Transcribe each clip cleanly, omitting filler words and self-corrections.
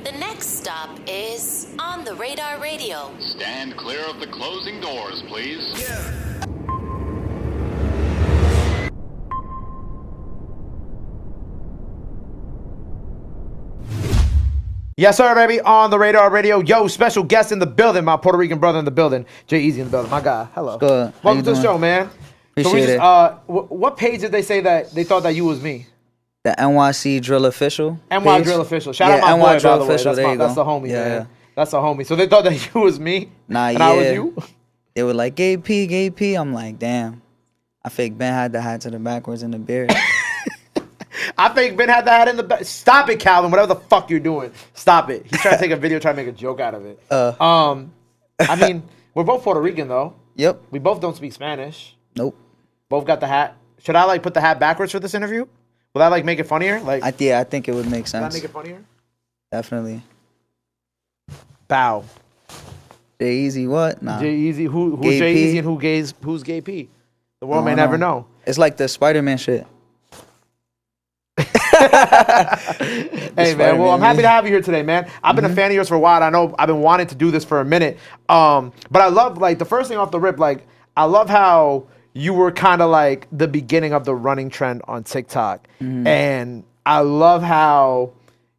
The next stop is On the Radar Radio. Stand clear of the closing doors, please. Yes, sir, baby. On the Radar Radio. Yo, special guest in the building. My Puerto Rican brother in the building. Eazy in the building. My guy. Hello. Good. Welcome to the show, man. Appreciate it. What page did they say that they thought that you was me? The NYC Drill Official. NY page. Drill Official. Shout out my NY boy, Drill by the way. Official. That's the homie, man. That's a homie. So they thought that you was me? Nah, and I was you? They were like, Gay P. I'm like, damn. I fake Ben had the hat to the backwards in the beard. I think Ben had the hat in the back. Stop it, Calvin. Whatever the fuck you're doing. Stop it. He's trying to take a video, trying to make a joke out of it. I mean, we're both Puerto Rican, though. Yep. We both don't speak Spanish. Nope. Both got the hat. Should I, put the hat backwards for this interview? Will that, make it funnier? I think it would make sense. Will that make it funnier? Definitely. Bow. Eazy what? Nah. Eazy. Who's Gay P? Eazy and who's Gay P? The world may never know. It's like the Spider-Man shit. Hey, man. Well, I'm happy to have you here today, man. I've been a fan of yours for a while. I know I've been wanting to do this for a minute. But I love, the first thing off the rip, I love how you were kind of the beginning of the running trend on TikTok. And I love how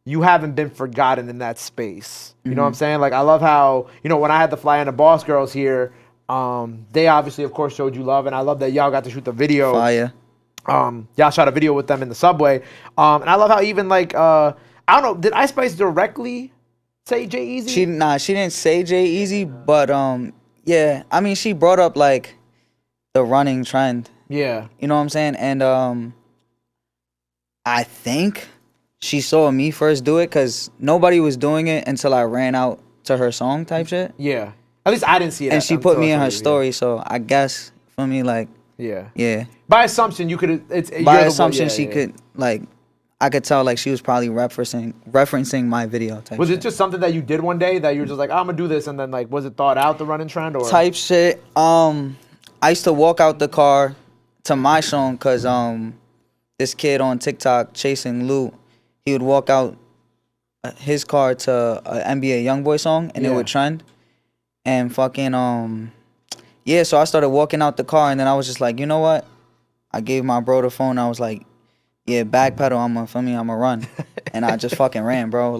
you haven't been forgotten in that space. You know what I'm saying? I love how, when I had the Fly and the Boss Girls here, they obviously, of course, showed you love. And I love that y'all got to shoot the video. Fire. Y'all shot a video with them in the subway. And I love how even I don't know, did Ice Spice directly say J-Eazy? She didn't say J-Eazy, but yeah. I mean, she brought up the running trend. Yeah. You know what I'm saying? And I think she saw me first do it because nobody was doing it until I ran out to her song type shit. Yeah. At least I didn't see it. And she put me in her story, so I guess for me, yeah. By assumption, you could. By assumption, she could I could tell she was probably referencing my video type. Was shit. it just something that you did one day that you were just I'm gonna do this, and then was it thought out the running trend or type shit? I used to walk out the car to my song because this kid on TikTok chasing loot, he would walk out his car to an NBA YoungBoy song and it would trend, and fucking yeah, so I started walking out the car, and then I was just like, you know what? I gave my bro the phone. I was like, yeah, backpedal, I'ma run. And I just fucking ran, bro.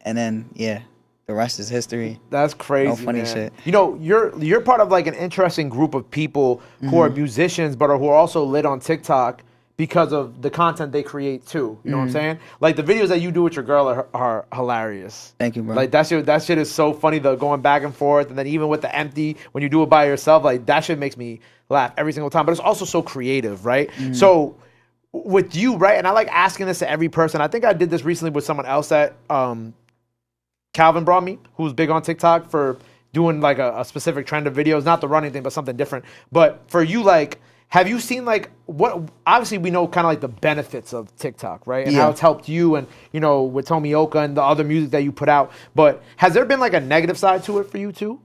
And then, yeah, the rest is history. That's crazy, no funny man. shit. You're part of an interesting group of people who are musicians, but who are also lit on TikTok because of the content they create too. You know what I'm saying? The videos that you do with your girl are hilarious. Thank you, bro. That shit is so funny, the going back and forth, and then even with the empty, when you do it by yourself, that shit makes me laugh every single time. But it's also so creative, right? So with you, right? And I like asking this to every person. I think I did this recently with someone else that Calvin brought me, who's big on TikTok for doing a specific trend of videos, not the running thing, but something different. But for you, have you seen what? Obviously, we know kind of the benefits of TikTok, right? And how it's helped you, and with Tomioka and the other music that you put out. But has there been a negative side to it for you too?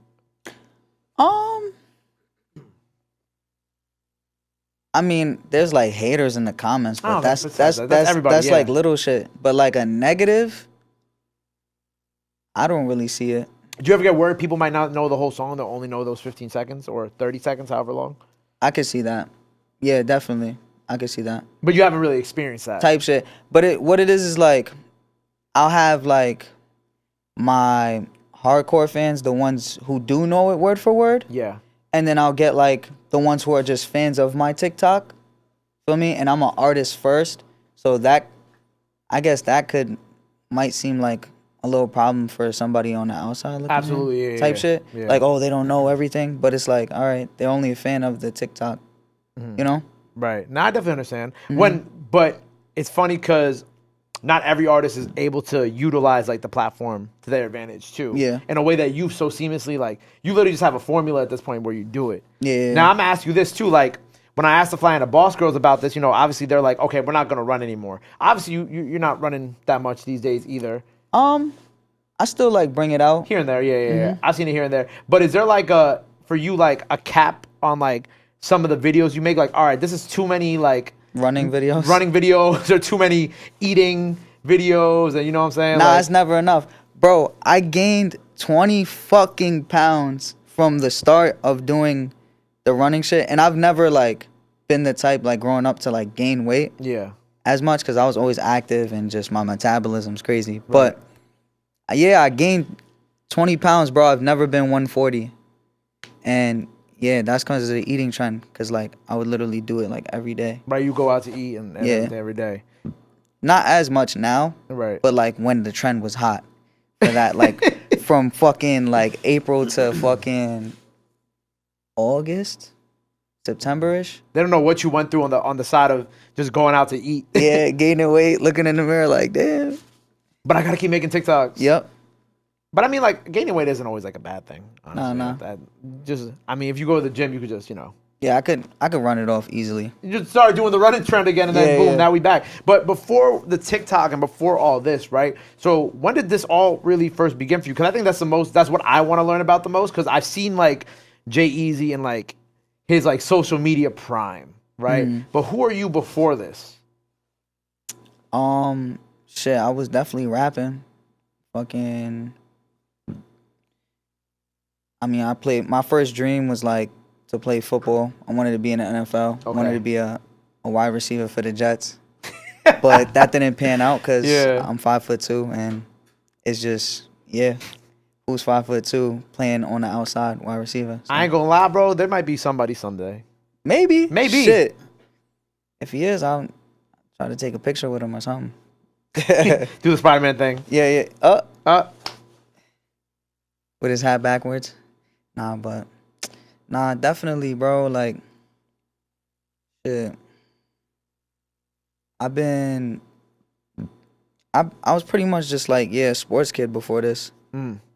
I mean, there's haters in the comments, but that's everybody, little shit. But a negative, I don't really see it. Do you ever get worried people might not know the whole song? They'll only know those 15 seconds or 30 seconds, however long? I could see that. Yeah, definitely. I could see that. But you haven't really experienced that. Type shit. But what it is I'll have my hardcore fans, the ones who do know it word for word. Yeah. And then I'll get the ones who are just fans of my TikTok. Feel me? And I'm an artist first. So I guess that might seem like a little problem for somebody on the outside looking Absolutely, in, type shit. Yeah. Oh, they don't know everything. But it's all right, they're only a fan of the TikTok. You know? Right. Now I definitely understand. But it's funny because not every artist is able to utilize the platform to their advantage too. Yeah. In a way that you so seamlessly you literally just have a formula at this point where you do it. Yeah. Now I'm gonna ask you this too. When I asked the Fly and the Boss Girls about this, obviously they're okay, we're not gonna run anymore. Obviously you're not running that much these days either. I still bring it out here and there. Yeah. I've seen it here and there. But is there for you a cap on some of the videos you make? All right, this is too many running videos or too many eating videos, and you know what I'm saying? Nah, it's never enough. Bro, I gained 20 fucking pounds from the start of doing the running shit. And I've never, like, been the type, like, growing up to, like, gain weight Yeah. as much because I was always active and just my metabolism's crazy. Right. But, yeah, I gained 20 pounds, bro. I've never been 140. And, yeah, that's because of the eating trend because, like, I would literally do it, like, every day. Right, you go out to eat and every day. Not as much now. Right. But, like, when the trend was hot. For that, like, from fucking, like, April to fucking August, September-ish. They don't know what you went through on the side of just going out to eat. Yeah, gaining weight, looking in the mirror like, damn. But I gotta keep making TikToks. Yep. But I mean, like, gaining weight isn't always like a bad thing. Honestly. No. That just, I mean, if you go to the gym, you could just, Yeah, I could run it off easily. You just started doing the running trend again, and then boom, now we back. But before the TikTok and before all this, right? So when did this all really first begin for you? Because I think that's what I want to learn about the most. Because I've seen like Eazy and like his like social media prime, right? But who are you before this? Shit, I was definitely rapping. Fucking. I mean, my first dream was like to play football. I wanted to be in the NFL. Okay. I wanted to be a wide receiver for the Jets. But that didn't pan out because I'm 5'2", and it's just, who's 5'2" playing on the outside wide receiver? So. I ain't gonna lie, bro. There might be somebody someday. Maybe. Shit. If he is, I'll try to take a picture with him or something. Do the Spider-Man thing. Yeah. With his hat backwards. Nah, definitely, bro. Like, shit. I was pretty much just like, sports kid before this.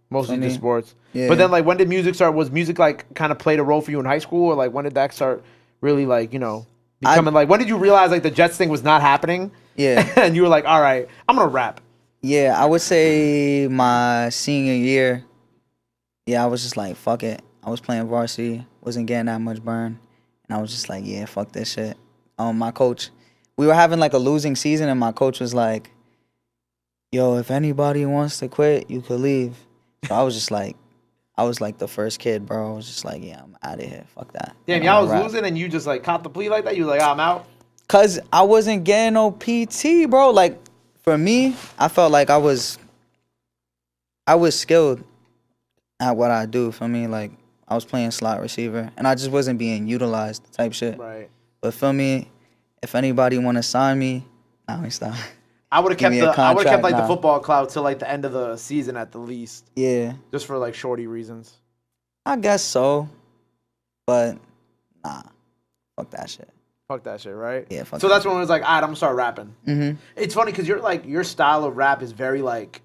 Mostly just sports. Yeah. But then, like, when did music start? Was music, like, kind of played a role for you in high school? Or, like, when did that start really, like, becoming, like, when did you realize, like, the Jets thing was not happening? Yeah. And you were like, all right, I'm going to rap. Yeah, I would say my senior year, I was just like, fuck it. I was playing varsity, wasn't getting that much burn. And I was just like, fuck this shit. My coach, we were having like a losing season, and my coach was like, yo, if anybody wants to quit, you could leave. So I was just like, I was like the first kid, bro. I was just like, I'm out of here. Fuck that. Damn, y'all was losing and you just like caught the plea like that? You was like, I'm out? Because I wasn't getting no PT, bro. Like, for me, I felt like I was skilled at what I do. For me, like, I was playing slot receiver, and I just wasn't being utilized type shit. Right. But for me, if anybody want to sign me, nah, stop. I would have kept the football clout till like the end of the season at the least. Yeah. Just for like shorty reasons. I guess so. But nah. Fuck that shit. Fuck that shit, right? Yeah, fuck So that that's when it was like, all right, I'm gonna start rapping. Mm-hmm. It's funny because your style of rap is very like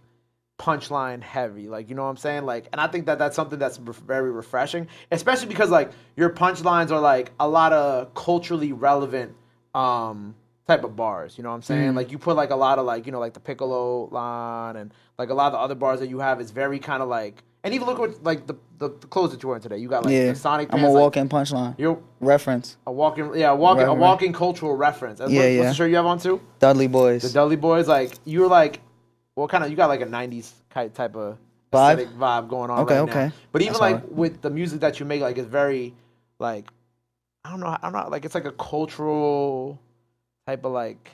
punchline heavy, like, you know what I'm saying? Like, and I think that's something that's very refreshing, especially because like your punchlines are like a lot of culturally relevant type of bars, you know what I'm saying? Like, you put like a lot of like, like the Piccolo line and like a lot of the other bars that you have is very kind of like, and even look at like the clothes that you're wearing today. You got like the Sonic pants. I'm a walking punchline. You're reference. A walking cultural reference. What's the shirt you have on too? Dudley Boys. The Dudley Boys. Like, you were like, what kind of, you got like a 90s type of aesthetic vibe going on right now. But even that's like with the music that you make, like, it's very like, I don't know, like, it's like a cultural type of like,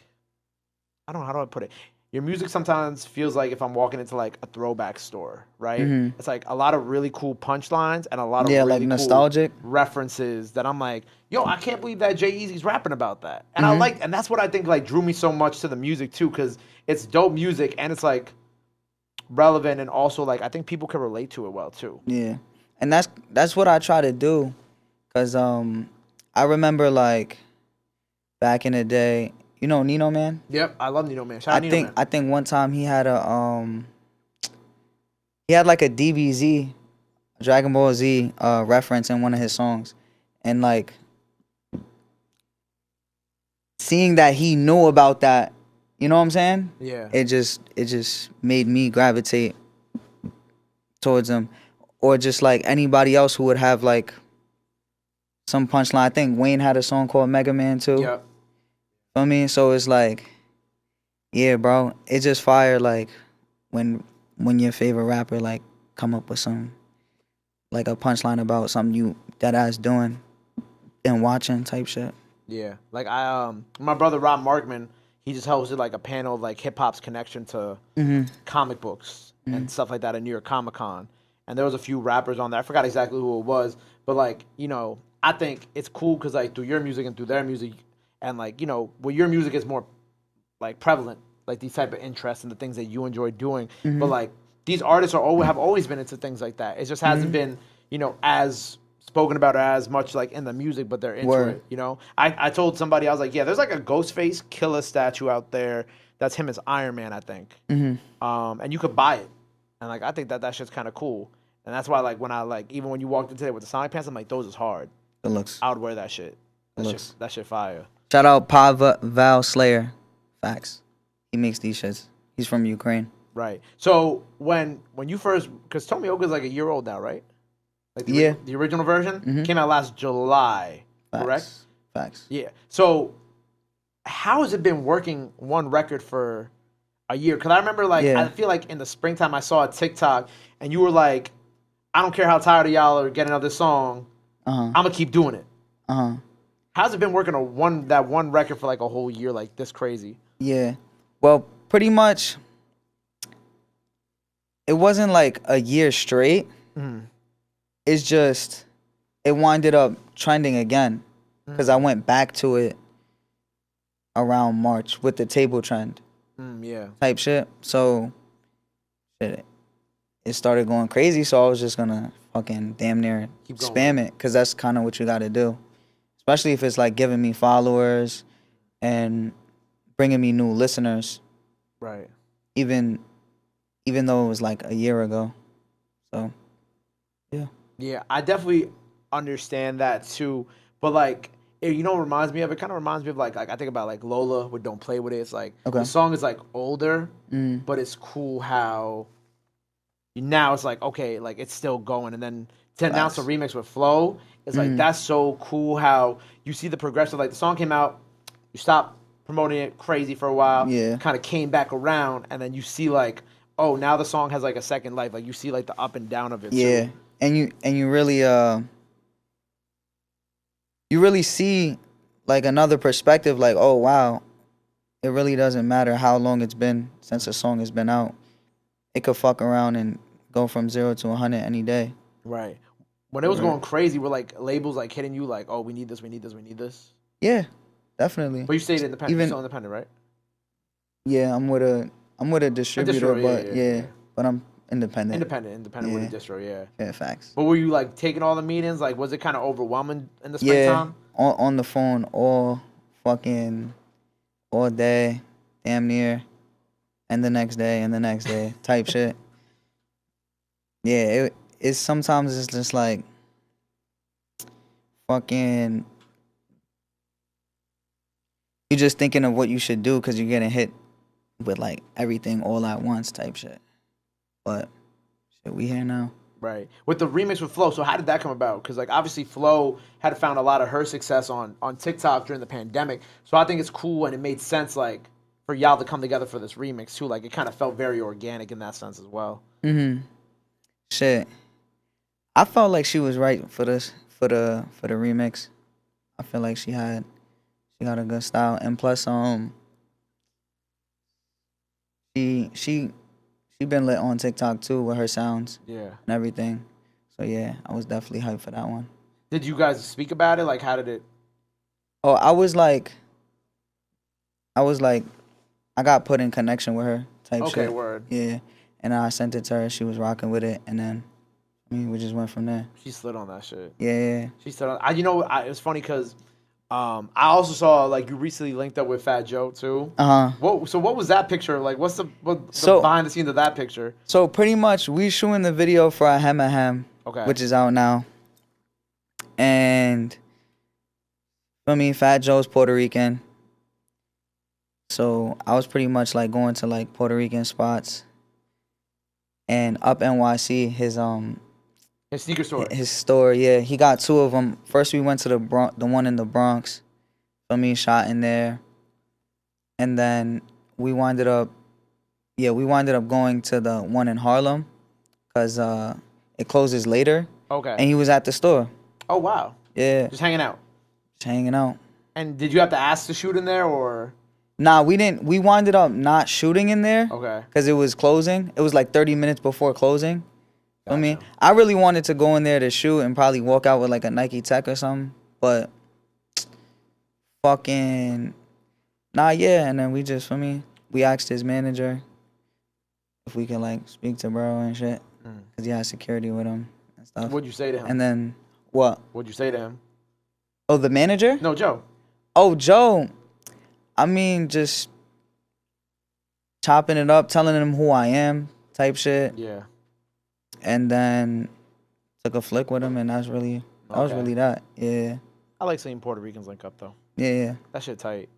I don't know, how do I put it? Your music sometimes feels like if I'm walking into like a throwback store, right? Mm-hmm. It's like a lot of really cool punchlines and a lot of really like nostalgic cool references that I'm like, yo, I can't believe that Eazy's rapping about that. And I like, and that's what I think like drew me so much to the music too, because it's dope music and it's like relevant, and also like I think people can relate to it well too. Yeah, and that's what I try to do, cause I remember like back in the day. You know Nino Man? Yep, I love Nino Man. Shout out Nino Man. I think one time he had like a DBZ, Dragon Ball Z reference in one of his songs, and like seeing that he knew about that, you know what I'm saying? Yeah. It just made me gravitate towards him, or just like anybody else who would have like some punchline. I think Wayne had a song called Mega Man too. Yep. I mean, so it's like, yeah, bro, it just fire like when when your favorite rapper like come up with some like a punchline about something you that ass doing and watching type shit. Yeah, like my brother Rob Markman, he just hosted like a panel of like hip hop's connection to comic books and stuff like that at New York Comic Con, and there was a few rappers on there. I forgot exactly who it was, but like I think it's cool because like through your music and through their music, and like where your music is more like prevalent, like these type of interests and the things that you enjoy doing, but like these artists have always been into things like that. It just hasn't been as spoken about as much like in the music, but they're into it. I told somebody, I was like, yeah, there's like a Ghostface Killer statue out there that's him as Iron Man, I think. And you could buy it, and like I think that shit's kind of cool, and that's why like when I like even when you walked in today with the Sonic pants, I'm like, those is hard. It looks. I would wear that shit. That shit fire. Shout out Val Slayer. Facts. He makes these shits. He's from Ukraine. Right. So when you first, because Tomioka is like a year old now, right? Like the original version came out last July, correct? Facts. Yeah. So how has it been working one record for a year? Because I remember I feel like in the springtime I saw a TikTok and you were like, I don't care how tired of y'all are getting another song, I'm gonna keep doing it. How's it been working on that one record for like a whole year like this crazy? Yeah. Well, pretty much it wasn't like a year straight. It's just it winded up trending again because I went back to it around March with the table trend type shit. So it started going crazy, so I was just gonna fucking damn near spam it because that's kind of what you gotta do, especially if it's like giving me followers and bringing me new listeners. Right. Even though it was like a year ago. So yeah. Yeah, I definitely understand that too. But like, it reminds me of? It kind of reminds me of like I think about like Lola with "Don't Play With It." It's like the song is like older, but it's cool how now it's like okay, like it's still going. And then to announce a remix with Flo, it's like that's so cool how you see the progression. Like the song came out, you stopped promoting it crazy for a while, kind of came back around, and then you see like, oh, now the song has like a second life. Like you see like the up and down of it. Yeah. Too. And you really see like another perspective, like, oh wow, it really doesn't matter how long it's been since a song has been out. It could fuck around and go from 0 to 100 any day. Right. When it was going crazy, were like labels like hitting you like, oh, we need this. Yeah, definitely. But you stayed independent. You're still independent, right? Yeah, I'm with a distributor, but I'm independent. Independent with a distro, yeah. Yeah, facts. But were you like taking all the meetings? Like, was it kind of overwhelming in the springtime? Yeah, on the phone all day, damn near, and the next day, type shit. Yeah, it's sometimes it's just like fucking. You're just thinking of what you should do because you're getting hit with like everything all at once type shit. But shit, we here now. Right. With the remix with Flo, so how did that come about? Because like obviously Flo had found a lot of her success on TikTok during the pandemic. So I think it's cool and it made sense like for y'all to come together for this remix too. Like it kind of felt very organic in that sense as well. Shit. I felt like she was right for the remix. I feel like she got a good style, and plus she been lit on TikTok too with her sounds and everything. So yeah, I was definitely hyped for that one. Did you guys speak about it? Like how did it? Oh, I was like I got put in connection with her type shit. Okay, word. Yeah. And I sent it to her, she was rocking with it, and then we just went from there. She slid on that shit. Yeah. She slid on. It was funny because I also saw like you recently linked up with Fat Joe too. What was that picture like? What's the behind the scenes of that picture? So pretty much we shooting the video for our Hem and Hem, which is out now. And Fat Joe's Puerto Rican. So I was pretty much like going to like Puerto Rican spots. And Up NYC, his sneaker store. His store, yeah. He got 2 of them. First we went to the one in the Bronx. Shot in there. And then we winded up Yeah, we winded up going to the one in Harlem because it closes later. Okay. And he was at the store. Oh wow. Yeah, Just hanging out. just hanging out. And did you have to ask to shoot in there or? Nah, we didn't. We winded up not shooting in there. Okay. Because it was closing. It was like 30 minutes before closing. Gotcha. I mean, I really wanted to go in there to shoot and probably walk out with like a Nike Tech or something. But fucking, nah, yeah. And then we asked his manager if we could like speak to bro and shit. Because he had security with him and stuff. What'd you say to him? And then what? What'd you say to him? Oh, the manager? No, Joe. Oh, Joe. I mean, just chopping it up, telling him who I am type shit. Yeah. And then took a flick with him, and that was really that. Yeah. I like seeing Puerto Ricans link up though. Yeah. That shit tight.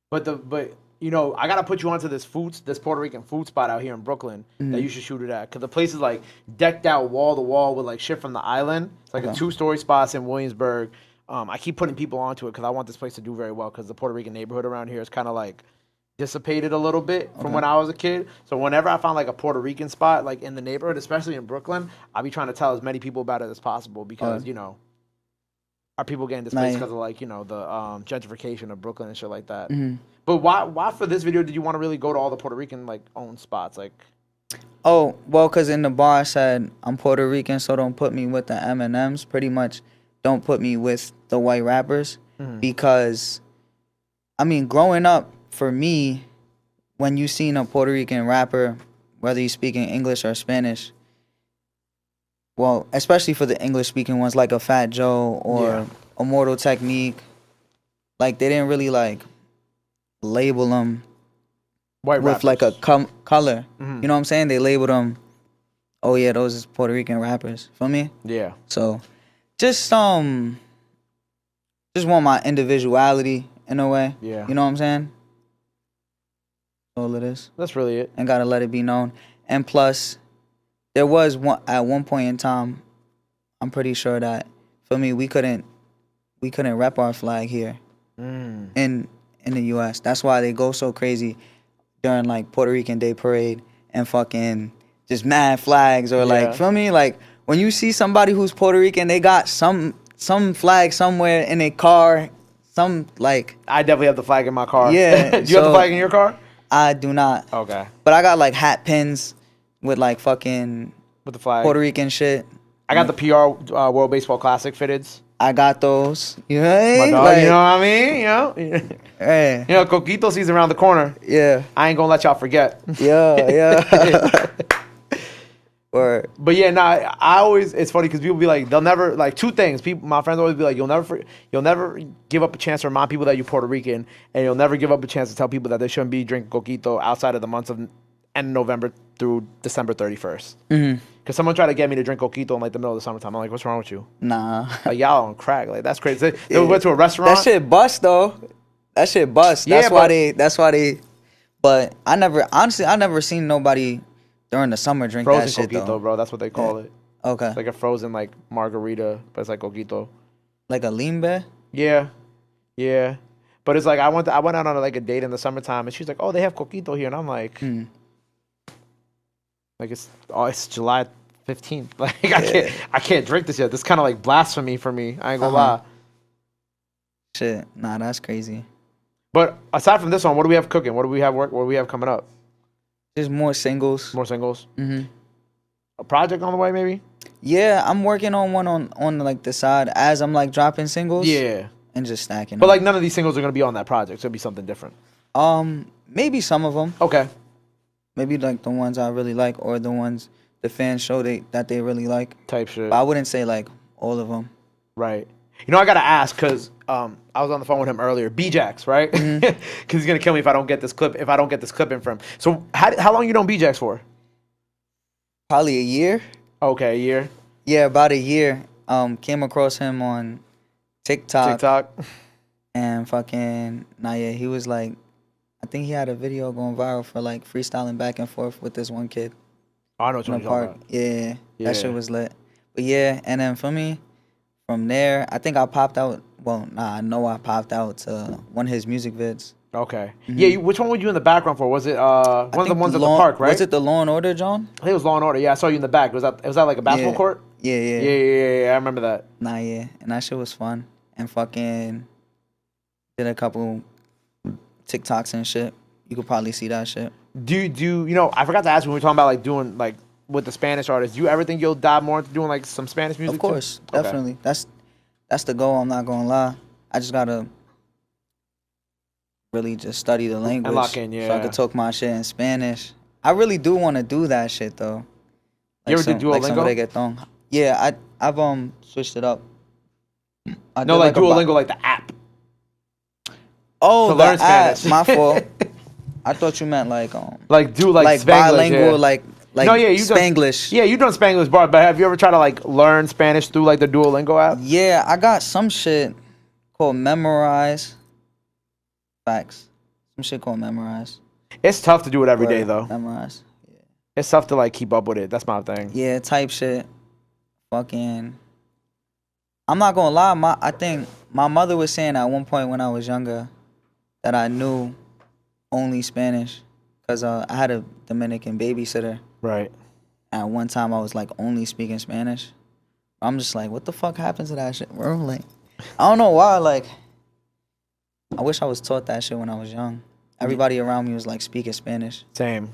But you know, I gotta put you onto this Puerto Rican food spot out here in Brooklyn that you should shoot it at, because the place is like decked out wall to wall with like shit from the island. It's like a 2-story spot in Williamsburg. I keep putting people onto it because I want this place to do very well, because the Puerto Rican neighborhood around here is kind of like dissipated a little bit from when I was a kid. So whenever I found like a Puerto Rican spot like in the neighborhood, especially in Brooklyn, I'll be trying to tell as many people about it as possible, because you know, our people getting displaced because of like, you know, the gentrification of Brooklyn and shit like that. But why for this video did you want to really go to all the Puerto Rican like owned spots? Like, Oh, well, because in the bar I said, I'm Puerto Rican, so don't put me with the M&Ms. Pretty much don't put me with the white rappers. Because, I mean, growing up, for me, when you seen a Puerto Rican rapper, whether you speaking English or Spanish, well, especially for the English-speaking ones, like a Fat Joe or a Mortal Technique, like, they didn't really, like, label them white with, rappers. like, a color. You know what I'm saying? They labeled them, oh, yeah, those is Puerto Rican rappers. Feel me? Yeah. So, just want my individuality in a way. Yeah. You know what I'm saying? That's all it is. That's really it. And gotta let it be known. And plus, there was at one point in time, I'm pretty sure that for me we couldn't rep our flag here in the US. That's why they go so crazy during like Puerto Rican Day Parade and fucking just mad flags, or like, feel me? Like when you see somebody who's Puerto Rican, they got some flag somewhere in a car. Some like, I definitely have the flag in my car. Yeah. Do you have the flag in your car? I do not. Okay. But I got like hat pins with like fucking With the flag. Puerto Rican shit. I got the PR World Baseball Classic fitteds. I got those. You know, My dog, you know what I mean? You know? Hey. You know, Coquito season around the corner. Yeah. I ain't gonna let y'all forget. Yeah. Or But yeah, I always, it's funny because people be like, they'll never, like, two things. People, my friends always be like, you'll never give up a chance to remind people that you're Puerto Rican, and you'll never give up a chance to tell people that they shouldn't be drinking coquito outside of the months of end of November through December 31st. Because someone tried to get me to drink coquito in like the middle of the summertime. I'm like, what's wrong with you? nah. Like, y'all on crack. Like, that's crazy. They went to a restaurant. That shit bust though. That shit bust. Yeah, That's why they. But I never seen nobody during the summer drink frozen that shit coquito, though. bro. That's what they call it. Okay. It's like a frozen like margarita, but it's like coquito. Like a limbe. Yeah, yeah. But it's like I went out on like a date in the summertime, and she's like, "Oh, they have coquito here," and I'm like, like it's July 15th. Like I can't drink this yet. This kind of like blasphemy for me. I ain't gonna lie. Shit. Nah, that's crazy. But aside from this one, what do we have cooking? What do we have What do we have coming up? Just more singles. More singles. A project on the way, maybe. Yeah, I'm working on one on like the side as I'm like dropping singles. Yeah. And just stacking. But them. like none of these singles are gonna be on that project. So it'll be something different. Maybe some of them. Okay. Maybe like the ones I really like, or the ones the fans show that they really like. Type shit. But I wouldn't say like all of them. Right. You know, I gotta ask because I was on the phone with him earlier. B-Jax, right? Because he's gonna kill me if I don't get this clip. If I don't get this clip in from him. So how long you known B-Jax for? Probably a year. Okay, a year. Yeah, about a year. Came across him on TikTok. And fucking he was like, I think he had a video going viral for like freestyling back and forth with this one kid. Oh, I know what in you're the talking park. about. Yeah, Yeah. that shit was lit. But yeah, and then for me, from there, I think I popped out. Well, nah, I know I popped out to one of his music vids. Okay. Yeah. Which one were you in the background for? Was it one of the ones at the park, right? Was it the Law and Order, John? I think it was Law and Order. Yeah, I saw you in the back. Was that like a basketball court? Yeah. Yeah. I remember that. Nah, yeah. And that shit was fun. And fucking did a couple TikToks and shit. You could probably see that shit. Do you know? I forgot to ask when we were talking about like doing like with the Spanish artists. Do you ever think you'll dive more into doing like some Spanish music? Of course, too? Okay. definitely. That's the goal. I'm not gonna lie. I just gotta really just study the language and lock in, yeah. so I could talk my shit in Spanish. I really do want to do that shit though. You ever did Duolingo? Like some reggaeton. Yeah, I've switched it up. No, like Duolingo, like the app. Oh, to the learn app. Spanish. My fault. I thought you meant like Spanglish, bilingual, yeah. like no, yeah, you Spanglish. Yeah, you done Spanglish, but have you ever tried to like learn Spanish through like the Duolingo app? Yeah, I got some shit called Memorize. Facts. Some shit called Memorize. It's tough to do it every day though. Memorize. Yeah. It's tough to like keep up with it. That's my thing. Yeah, type shit. Fucking. I'm not gonna lie. I think my mother was saying at one point when I was younger that I knew only Spanish because I had a Dominican babysitter. Right. At one time, I was like only speaking Spanish. I'm just like, what the fuck happened to that shit, bro? Like, I don't know why. Like, I wish I was taught that shit when I was young. Everybody around me was like speaking Spanish. Same.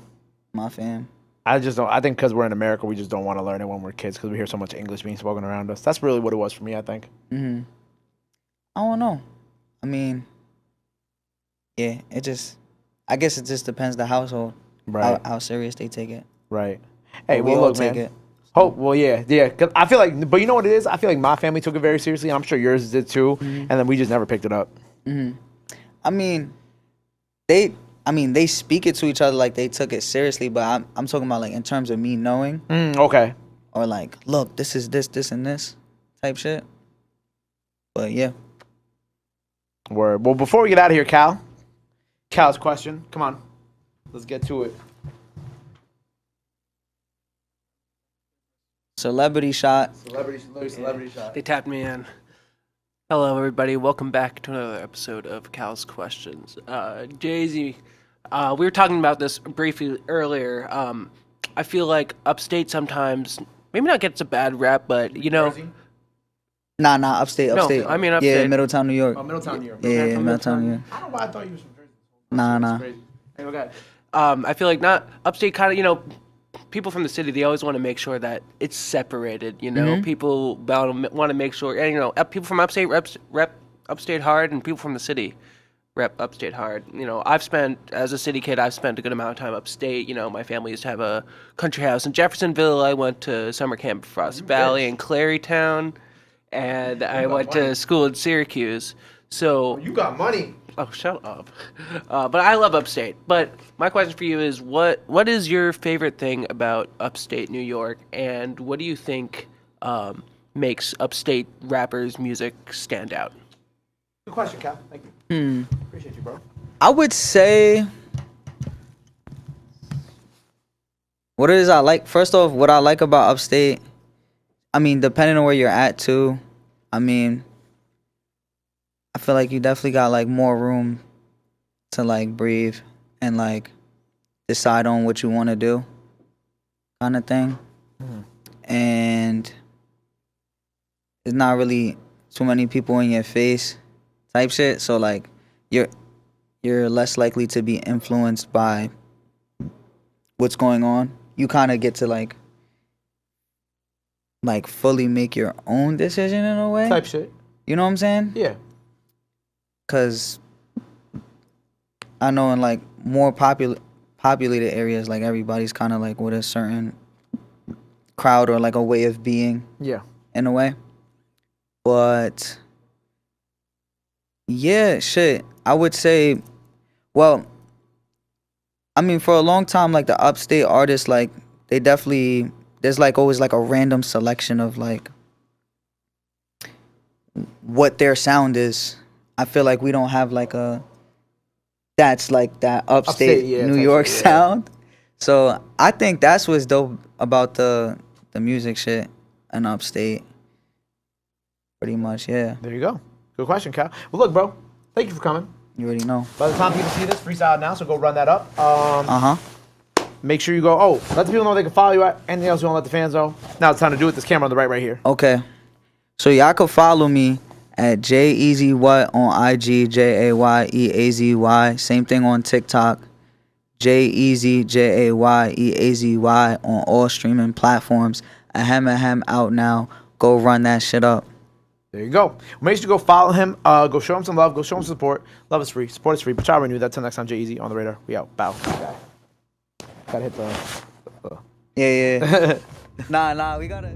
My fam. I just don't. I think because we're in America, we just don't want to learn it when we're kids because we hear so much English being spoken around us. That's really what it was for me, I think. I don't know. I mean, yeah, I guess it just depends the household, Right. how serious they take it. Right. Hey, But we well, all look, take man. it. Hope. Well, yeah. 'Cause I feel like, but you know what it is? I feel like my family took it very seriously, and I'm sure yours did too. And then we just never picked it up. I mean, they speak it to each other like they took it seriously, but I'm talking about like in terms of me knowing Okay. or like, look, this is this, and this type shit. But yeah. Word. Well, before we get out of here, Cal's question. Come on, let's get to it. Celebrity shot. Celebrity shot. They tapped me in. Hello, everybody. Welcome back to another episode of Cal's Questions. Jay-Z, we were talking about this briefly earlier. I feel like Upstate sometimes, maybe not gets a bad rap, but, you know... Jersey? Nah, Upstate. No, I mean Upstate. Yeah, Middletown, New York. Oh, Middletown, New York. Yeah, Middletown, New York. I don't know why I thought you was from Jersey. Nah. That's crazy. Hey, okay. I feel like not Upstate kind of, you know, people from the city, they always want to make sure that it's separated, you know? People want to make sure, and, you know, people from Upstate rep Upstate hard, and people from the city rep Upstate hard. You know, as a city kid, I've spent a good amount of time upstate. You know, my family used to have a country house in Jeffersonville. I went to summer camp in Frost Valley and Clarytown, and I went to school in Syracuse. So You got money. Oh, shut up. But I love Upstate. But my question for you is, what is your favorite thing about Upstate New York, and what do you think makes Upstate rappers' music stand out? Good question, Cal. Thank you. Appreciate you, bro. I would say what it is I like. First off, what I like about Upstate, I mean, depending on where you're at too, I mean, I feel like you definitely got like more room to like breathe and like decide on what you want to do, kind of thing. And there's not really too many people in your face type shit. So like you're less likely to be influenced by what's going on. You kind of get to like fully make your own decision in a way. Type shit. You know what I'm saying? Yeah. Cause I know in like more populated areas, like everybody's kind of like with a certain crowd or like a way of being. Yeah. In a way. But yeah, shit. I would say, well, I mean, for a long time, like the Upstate artists, like they definitely, there's like always like a random selection of like what their sound is. I feel like we don't have like that's like that upstate New York sound. So I think that's what's dope about the music shit in Upstate. Pretty much, yeah. There you go. Good question, Cal. Well, look, bro. Thank you for coming. You already know. By the time people see this, freestyle now, so go run that up. Make sure you go, let the people know they can follow you at. Anything else you want to let the fans know? Now it's time to do it. This camera on the right here. Okay. So y'all can follow me at Eazy What on IG, JAYEAZY. Same thing on TikTok. Eazy, JAYEAZY on all streaming platforms. Ahem out now. Go run that shit up. There you go. Make sure you go follow him. Go show him some love. Go show him some support. Love is free. Support is free. But y'all renew that. Till next time, Eazy on the radar. We out. Bow. Gotta hit the. Yeah. Nah, we gotta.